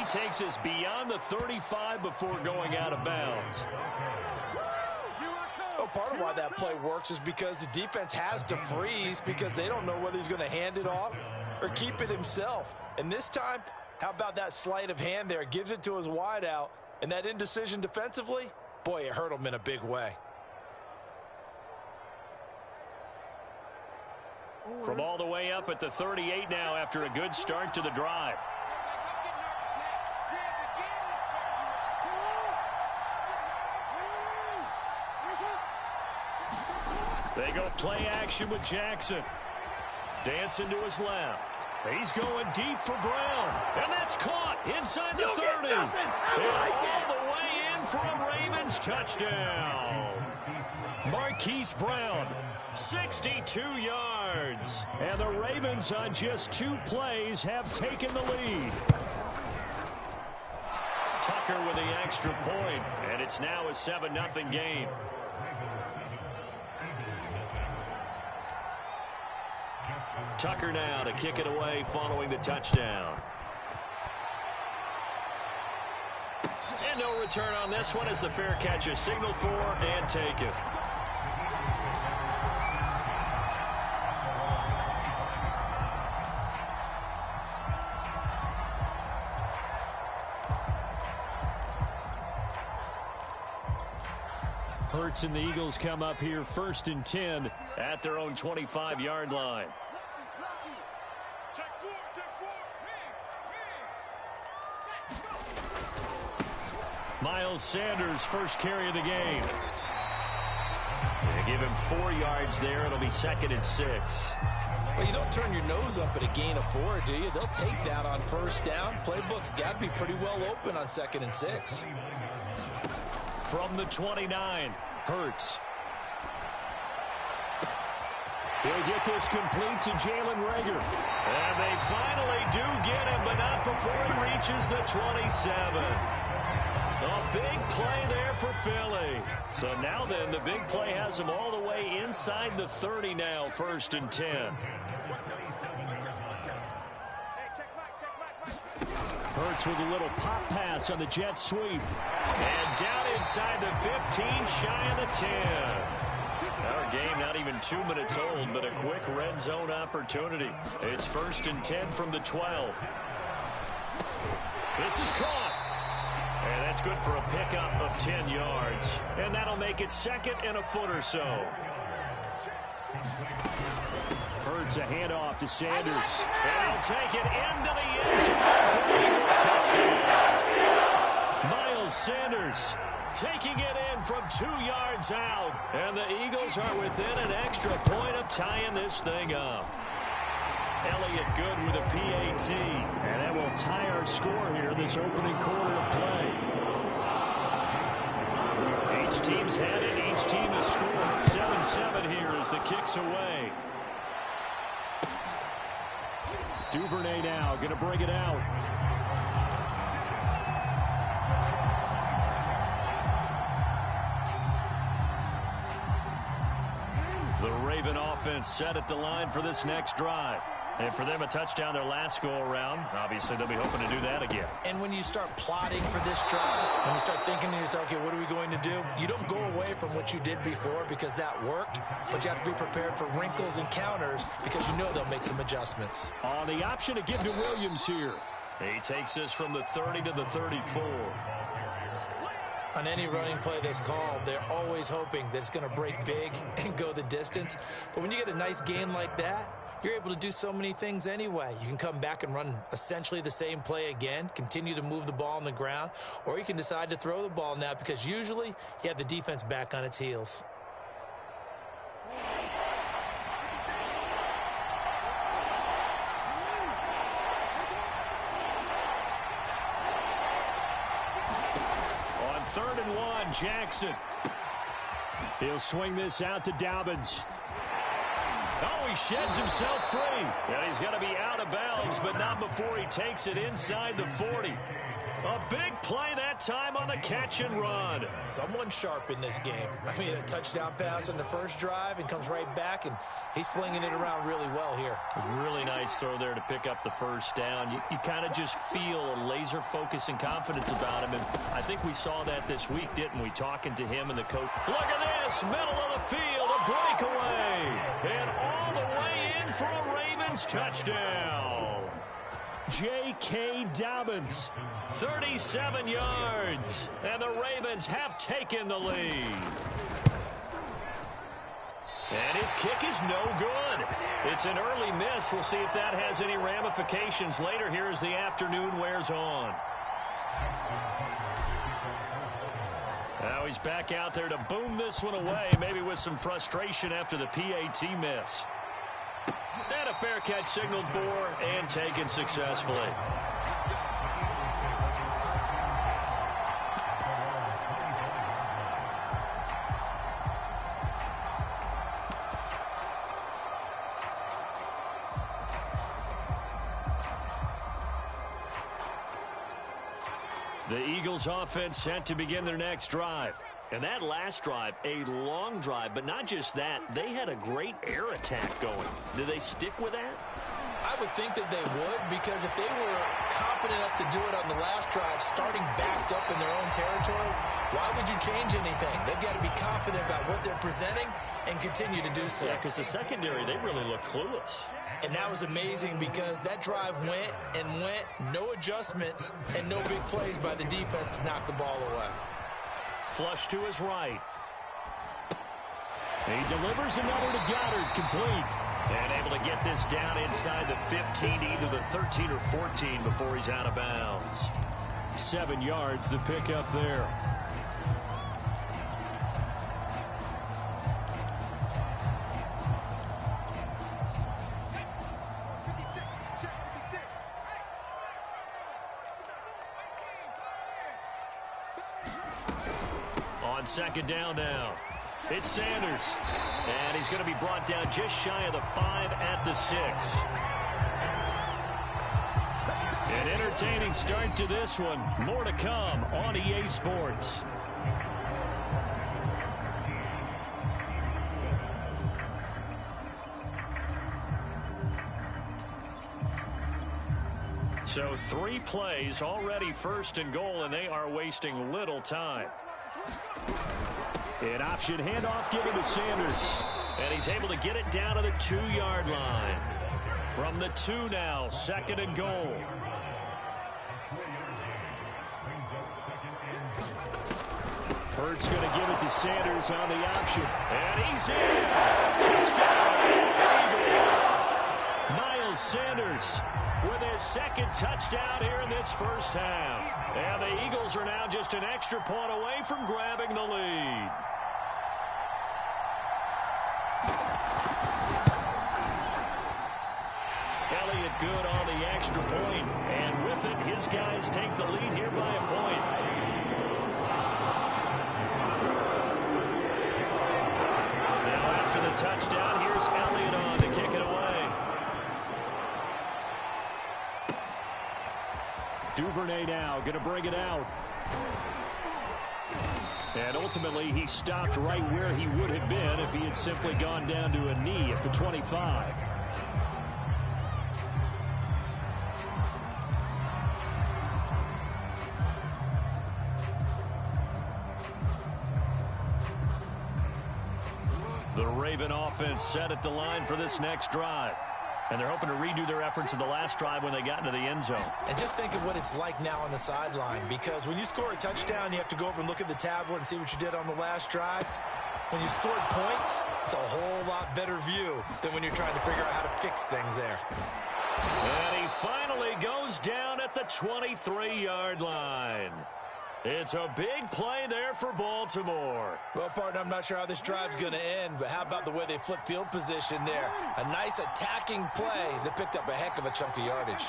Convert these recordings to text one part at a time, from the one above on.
takes us beyond the 35 before going out of bounds. Well, part of why that play works is because the defense has to freeze because they don't know whether he's going to hand it off or keep it himself. And this time, how about that sleight of hand there? Gives it to his wideout, and that indecision defensively, boy, it hurt him in a big way. From all the way up at the 38 now after a good start to the drive. They go play action with Jackson. Dancing to his left. He's going deep for Brown. And that's caught inside the 30. All the way in for a Ravens touchdown. Marquise Brown, 62 yards. And the Ravens on just 2 plays have taken the lead. Tucker with the extra point. And it's now a 7-0 game. Tucker now to kick it away following the touchdown. And no return on this one as the fair catch is signaled for and taken. Hurts and the Eagles come up here 1st and 10 at their own 25-yard line. Miles Sanders, first carry of the game. They give him 4 yards there. It'll be 2nd and 6. Well, you don't turn your nose up at a gain of 4, do you? They'll take that on 1st down. Playbook's got to be pretty well open on 2nd and 6. From the 29, Hurts. He'll get this complete to Jalen Reagor. And they finally do get him, but not before he reaches the 27. A big play there for Philly. So now then, the big play has him all the way inside the 30 now, 1st and 10. Hurts with a little pop pass on the jet sweep. And down inside the 15, shy of the 10. Our game not even 2 minutes old, but a quick red zone opportunity. It's 1st and 10 from the 12. This is caught. And that's good for a pickup of 10 yards. And that'll make it 2nd and a foot or so. Hurts a handoff to Sanders. And he'll take it into the end zone for the Eagles touchdown. Miles Sanders taking it in from 2 yards out. And the Eagles are within an extra point of tying this thing up. Elliott good with a PAT. And that will tie our score here this opening quarter of play. Each team's had it. Each team has scored. 7-7 here as the kick's away. Duvernay now going to bring it out. The Raven offense set at the line for this next drive. And for them, a touchdown their last go-around. Obviously, they'll be hoping to do that again. And when you start plotting for this drive, when you start thinking to yourself, okay, what are we going to do? You don't go away from what you did before because that worked, but you have to be prepared for wrinkles and counters because you know they'll make some adjustments. On the option to give to Williams here. He takes this from the 30 to the 34. On any running play that's called, they're always hoping that it's going to break big and go the distance. But when you get a nice game like that, you're able to do so many things anyway. You can come back and run essentially the same play again, continue to move the ball on the ground, or you can decide to throw the ball now because usually you have the defense back on its heels. On 3rd and 1, Jackson. He'll swing this out to Dobbins. Oh, he sheds himself free. And he's going to be out of bounds, but not before he takes it inside the 40. A big play that time on the catch and run. Someone sharp in this game. I mean, a touchdown pass on the first drive and comes right back, and he's flinging it around really well here. Really nice throw there to pick up the first down. You kind of just feel a laser focus and confidence about him, and I think we saw that this week, didn't we? Talking to him and the coach. Look at this, middle of the field, a breakaway, and all the way in for a Ravens touchdown. J.K. Dobbins, 37 yards, and the Ravens have taken the lead. And his kick is no good. It's an early miss. We'll see if that has any ramifications later here as the afternoon wears on. Now he's back out there to boom this one away, maybe with some frustration after the PAT miss. And a fair catch signaled for and taken successfully. The Eagles offense set to begin their next drive. And that last drive, a long drive, but not just that, they had a great air attack going. Do they stick with that? I would think that they would, because if they were confident enough to do it on the last drive, starting backed up in their own territory, why would you change anything? They've got to be confident about what they're presenting and continue to do so. Yeah, because the secondary, they really look clueless. And that was amazing because that drive went and went, no adjustments, and no big plays by the defense to knock the ball away. Flush to his right. He delivers another to Goddard, complete. And able to get this down inside the 15, either the 13 or 14 before he's out of bounds. 7 yards, the pickup there. On second down now. It's Sanders. And he's going to be brought down just shy of the 5 at the 6. An entertaining start to this one. More to come on EA Sports. So 3 plays, already first and goal, and they are wasting little time. An option handoff given to Sanders. And he's able to get it down to the 2-yard line. From the 2 now, second and goal. Hurts going to give it to Sanders on the option. And he's in. Touchdown, Eagles. Miles Sanders with his second touchdown here in this first half. And the Eagles are now just an extra point away from grabbing the lead. Elliott good on the extra point, and with it, his guys take the lead here by a point. Now after the touchdown, here's Elliott on to kick it away. Duvernay now going to bring it out. And ultimately, he stopped right where he would have been if he had simply gone down to a knee at the 25. The Raven offense set at the line for this next drive. And they're hoping to redo their efforts in the last drive when they got into the end zone. And just think of what it's like now on the sideline, because when you score a touchdown, you have to go over and look at the tablet and see what you did on the last drive. When you scored points, it's a whole lot better view than when you're trying to figure out how to fix things there. And he finally goes down at the 23-yard line. It's a big play there for Baltimore. Well, partner, I'm not sure how this drive's going to end, but how about the way they flip field position there? A nice attacking play that picked up a heck of a chunk of yardage.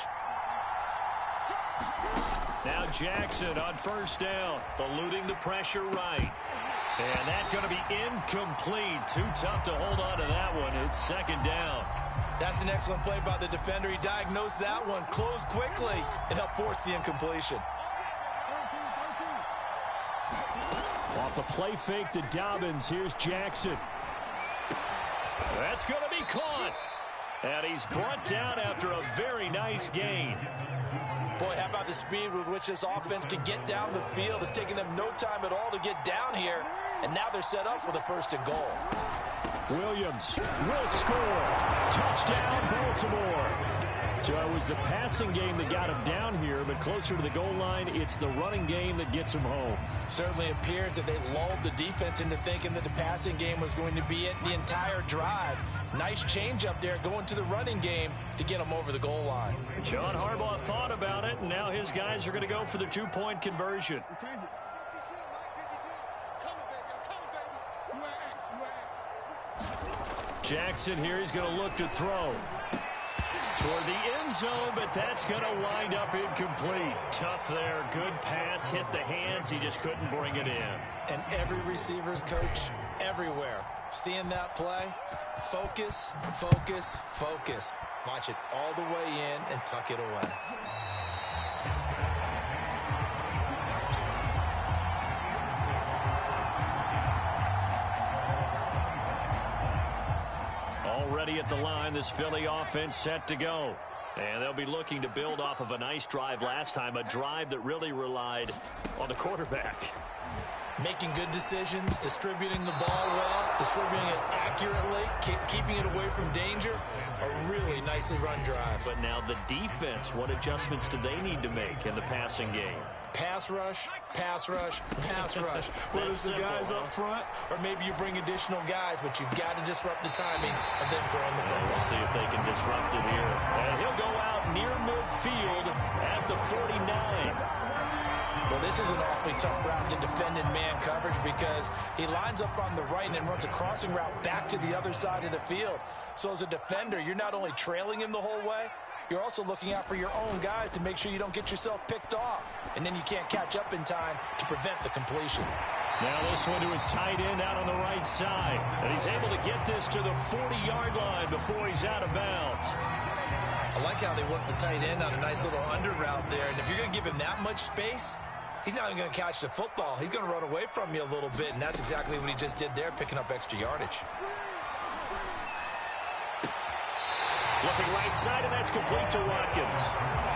Now Jackson on first down, eluding the pressure right. And that's going to be incomplete. Too tough to hold on to that one. It's second down. That's an excellent play by the defender. He diagnosed that one, closed quickly, and helped force the incompletion. Off the play fake to Dobbins, here's Jackson. That's going to be caught. And he's brought down after a very nice gain. Boy, how about the speed with which this offense can get down the field? It's taken them no time at all to get down here. And now they're set up for the 1st and goal. Williams will score. Touchdown, Baltimore. So it was the passing game that got him down here, but closer to the goal line, it's the running game that gets him home. Certainly appears that they lulled the defense into thinking that the passing game was going to be it the entire drive. Nice change up there going to the running game to get him over the goal line. John Harbaugh thought about it, and now his guys are going to go for the 2-point conversion. Jackson here, he's going to look to throw. Toward the end zone, but that's going to wind up incomplete. Tough there. Good pass. Hit the hands. He just couldn't bring it in. And every receiver's coach everywhere. Seeing that play, focus, focus, focus. Watch it all the way in and tuck it away. Already at the line, this Philly offense set to go. And they'll be looking to build off of a nice drive last time, a drive that really relied on the quarterback. Making good decisions, distributing the ball well, distributing it accurately, keeping it away from danger. A really nicely run drive. But now the defense, what adjustments do they need to make in the passing game? Pass rush, pass rush, pass rush. Whether it's the guys up front or maybe you bring additional guys, but you've got to disrupt the timing of them throwing the ball. We'll see if they can disrupt it here. And he'll go out near midfield at the 49. Well, this is an awfully tough route to defend in man coverage because he lines up on the right and then runs a crossing route back to the other side of the field. So as a defender, you're not only trailing him the whole way, you're also looking out for your own guys to make sure you don't get yourself picked off. And then you can't catch up in time to prevent the completion. Now this one to his tight end out on the right side. And he's able to get this to the 40-yard line before he's out of bounds. I like how they work the tight end on a nice little under route there. And if you're going to give him that much space, he's not even going to catch the football. He's going to run away from you a little bit, and that's exactly what he just did there, picking up extra yardage. Looking right side, and that's complete to Watkins.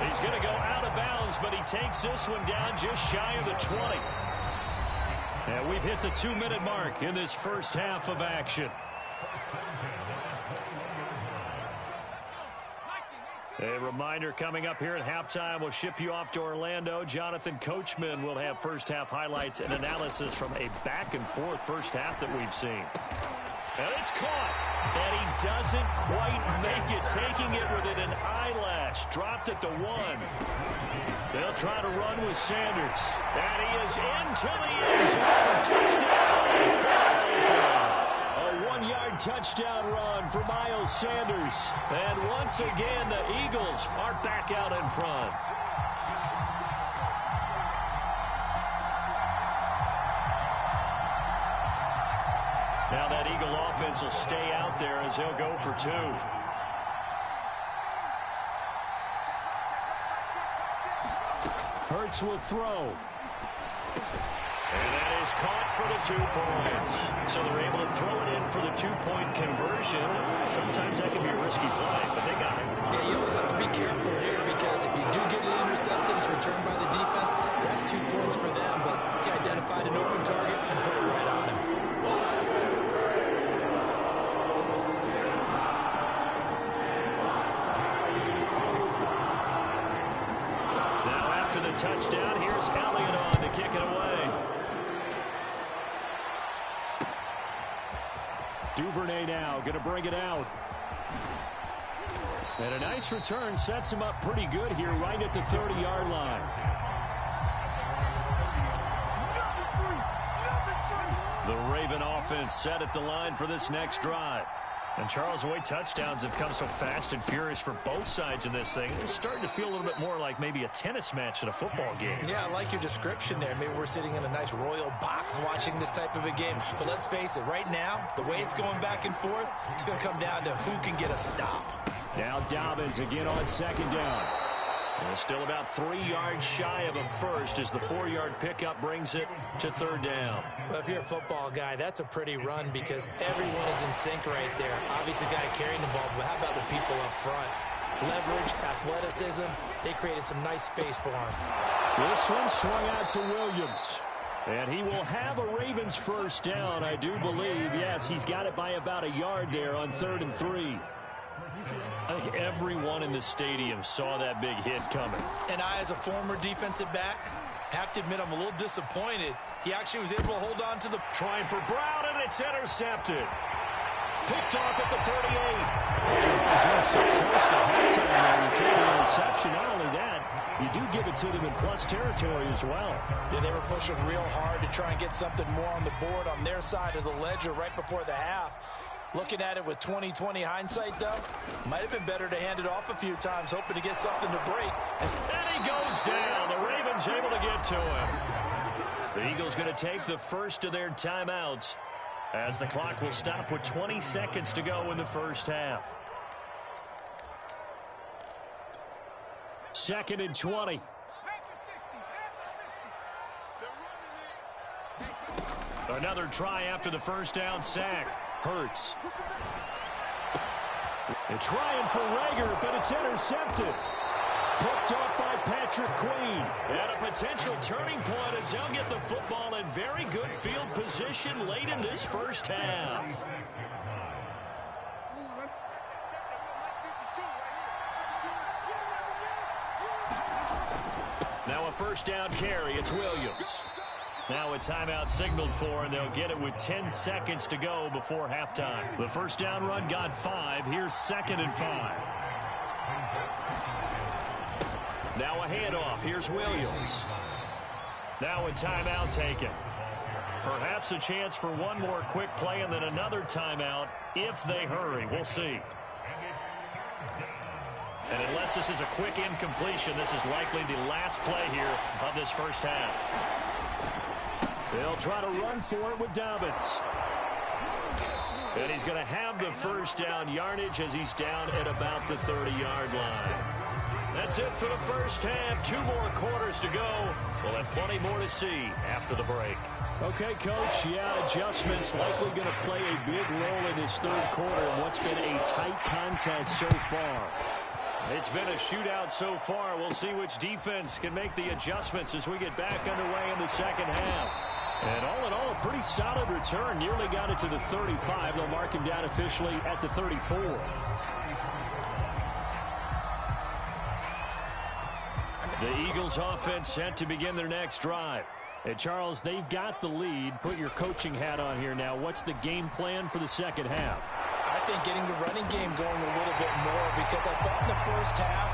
He's going to go out of bounds, but he takes this one down just shy of the 20. And we've hit the 2-minute mark in this first half of action. A reminder coming up here at halftime. We'll ship you off to Orlando. Jonathan Coachman will have first-half highlights and analysis from a back-and-forth first half that we've seen. And it's caught. And he doesn't quite make it, taking it within an eyelash. Dropped at the 1. They'll try to run with Sanders. And he is into the end zone. Touchdown. A 1-yard touchdown run for Miles Sanders. And once again, the Eagles are back out in front. Now that Eagle offense will stay out there as he'll go for 2. Hurts will throw. And that is caught for the 2 points. So they're able to throw it in for the 2-point conversion. Sometimes that can be a risky play, but they got it. Yeah, you always have to be careful here because if you do get it intercepted, it's returned by the defense. That's 2 points for them, but he identified an open target and put it right on him. The touchdown. Here's Elliott on to kick it away. Duvernay now going to bring it out. And a nice return sets him up pretty good here right at the 30-yard line. The Raven offense set at the line for this next drive. And Charles, the way touchdowns have come so fast and furious for both sides in this thing, it's starting to feel a little bit more like maybe a tennis match in a football game. Yeah, I like your description there. Maybe we're sitting in a nice royal box watching this type of a game. But let's face it, right now, the way it's going back and forth, it's going to come down to who can get a stop. Now Dobbins again on 2nd down. Well, still about 3 yards shy of a first as the 4-yard pickup brings it to third down. Well, if you're a football guy, that's a pretty run because everyone is in sync right there. Obviously, the guy carrying the ball, but how about the people up front? Leverage, athleticism, they created some nice space for him. This one swung out to Williams. And he will have a Ravens first down, I do believe. Yes, he's got it by about a yard there on 3rd and 3. I think everyone in the stadium saw that big hit coming. And I, as a former defensive back, have to admit I'm a little disappointed. He actually was able to hold on to the... Trying for Brown, and it's intercepted. Picked off at the 38. Charles, so close to halftime now. You threw the interception. Not only that, you do give it to them in plus territory as well. Yeah, they were pushing real hard to try and get something more on the board on their side of the ledger right before the half. Looking at it with 20/20 hindsight, though, might have been better to hand it off a few times, hoping to get something to break. And he goes down. The Ravens able to get to him. The Eagles going to take the first of their timeouts as the clock will stop with 20 seconds to go in the first half. 2nd and 20. Another try after the first down sack. Hurts. They're trying for Rager, but it's intercepted. Picked off by Patrick Queen. And a potential turning point as they'll get the football in very good field position late in this first half. Now a first down carry. It's Williams. Now a timeout signaled for, and they'll get it with 10 seconds to go before halftime. The first down run got 5. Here's 2nd and 5. Now a handoff. Here's Williams. Now a timeout taken. Perhaps a chance for one more quick play and then another timeout if they hurry. We'll see. And unless this is a quick incompletion, this is likely the last play here of this first half. They'll try to run for it with Dobbins. And he's going to have the first down yardage as he's down at about the 30-yard line. That's it for the first half. 2 more quarters to go. We'll have plenty more to see after the break. Okay, Coach, yeah, adjustments likely going to play a big role in this third quarter in what's been a tight contest so far. It's been a shootout so far. We'll see which defense can make the adjustments as we get back underway in the second half. And all in all, a pretty solid return. Nearly got it to the 35. They'll mark him down officially at the 34. The Eagles offense set to begin their next drive. And Charles, they've got the lead. Put your coaching hat on here now. What's the game plan for the second half? I think getting the running game going a little bit more because I thought in the first half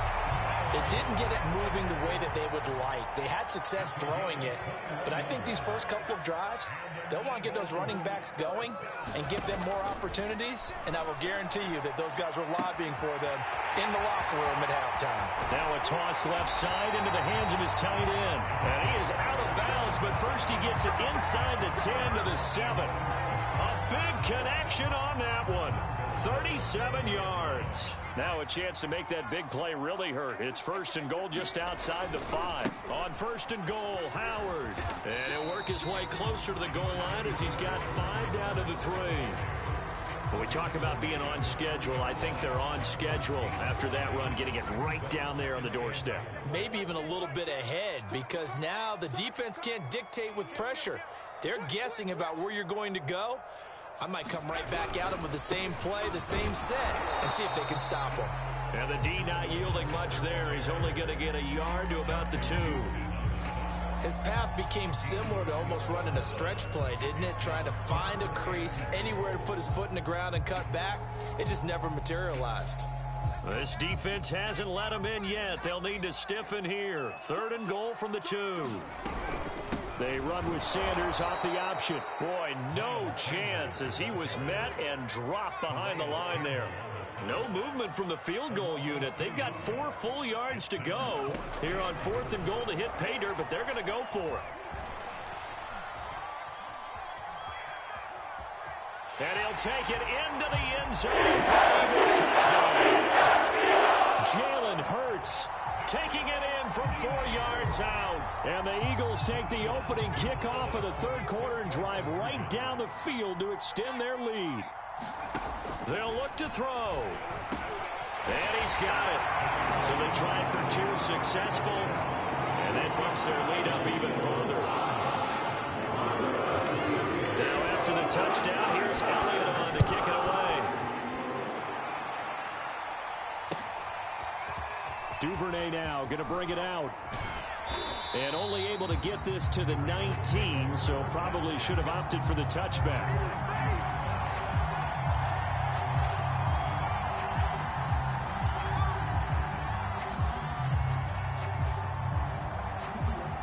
they didn't get it moving the way that they would like. They had success throwing it, but I think these first couple of drives, they'll want to get those running backs going and give them more opportunities, and I will guarantee you that those guys were lobbying for them in the locker room at halftime. Now a toss left side into the hands of his tight end, and he is out of bounds, but first he gets it inside the 10 to the 7. A big connection on that one. 37 yards. Now a chance to make that big play really hurt. It's 1st and goal just outside the 5. On 1st and goal, Howard. And he'll work his way closer to the goal line as he's got 5 down to the 3. When we talk about being on schedule, I think they're on schedule after that run, getting it right down there on the doorstep. Maybe even a little bit ahead because now the defense can't dictate with pressure. They're guessing about where you're going to go. I might come right back at him with the same play, the same set, and see if they can stop him. And the D not yielding much there. He's only going to get a yard to about the 2. His path became similar to almost running a stretch play, didn't it? Trying to find a crease, anywhere to put his foot in the ground and cut back. It just never materialized. This defense hasn't let him in yet. They'll need to stiffen here. 3rd and goal from the 2. They run with Sanders off the option. Boy, no chance as he was met and dropped behind the line there. No movement from the field goal unit. They've got 4 full yards to go here on 4th and goal to hit pay dirt, but they're going to go for it. And he'll take it into the end zone for Eagles touchdown. Jalen Hurts taking it in from 4 yards out. And the Eagles take the opening kickoff of the third quarter and drive right down the field to extend their lead. They'll look to throw. And he's got it. So they tried for 2, successful. And that bumps their lead up even further. Now after the touchdown, here's Elliott on to kick it away. Duvernay now going to bring it out. And only able to get this to the 19, so probably should have opted for the touchback.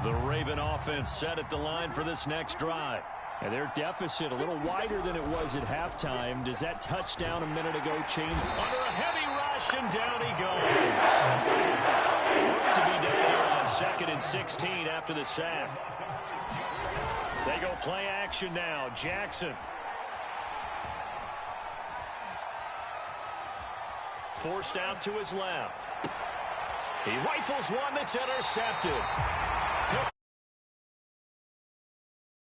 The Raven offense set at the line for this next drive. And their deficit a little wider than it was at halftime. Does that touchdown a minute ago change? Under a heavy rush, and down he goes. Work to be done here on 2nd and 16 after the sack. They go play action now. Jackson. Forced out to his left. He rifles one that's intercepted.